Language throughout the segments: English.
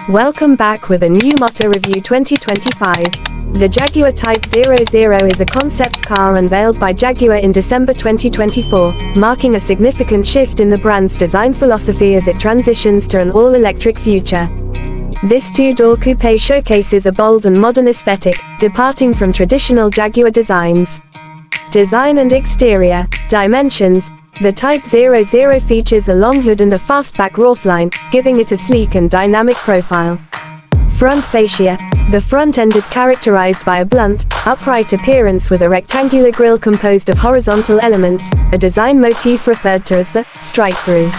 Welcome back with a new Motor Review 2025. The Jaguar Type 00 is a concept car unveiled by Jaguar in December 2024, marking a significant shift in the brand's design philosophy as it transitions to an all-electric future. This two-door coupe showcases a bold and modern aesthetic, departing from traditional Jaguar designs. Design and exterior dimensions. The Type 00 features a long hood and a fastback roofline, giving it a sleek and dynamic profile. Front fascia. The front end is characterized by a blunt, upright appearance with a rectangular grille composed of horizontal elements, a design motif referred to as the strike-through.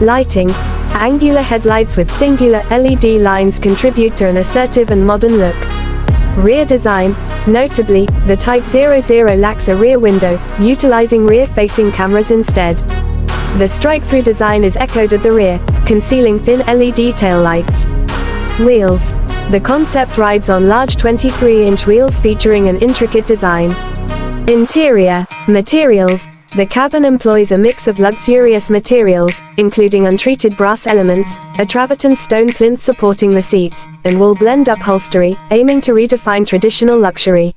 Lighting. Angular headlights with singular LED lines contribute to an assertive and modern look. Rear design. Notably, the Type 00 lacks a rear window, utilizing rear-facing cameras instead. The strike-through design is echoed at the rear, concealing thin LED taillights. Wheels. The concept rides on large 23-inch wheels featuring an intricate design. Interior. Materials. The cabin employs a mix of luxurious materials, including untreated brass elements, a travertine stone plinth supporting the seats, and wool blend upholstery, aiming to redefine traditional luxury.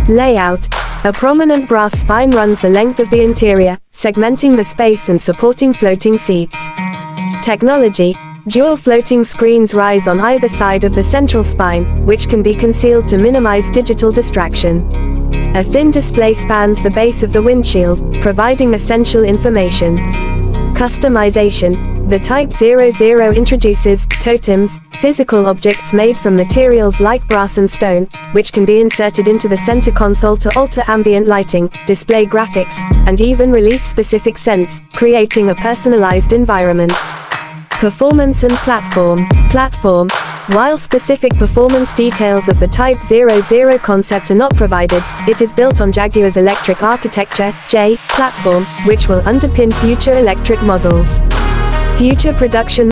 Layout. A prominent brass spine runs the length of the interior, segmenting the space and supporting floating seats. Technology. Dual floating screens rise on either side of the central spine, which can be concealed to minimize digital distraction. A thin display spans the base of the windshield, providing essential information. Customization. The Type 00 introduces totems, physical objects made from materials like brass and stone, which can be inserted into the center console to alter ambient lighting, display graphics, and even release specific scents, creating a personalized environment. Performance and platform. While specific performance details of the Type 00 concept are not provided, it is built on Jaguar's electric architecture, J, platform, which will underpin future electric models. Future production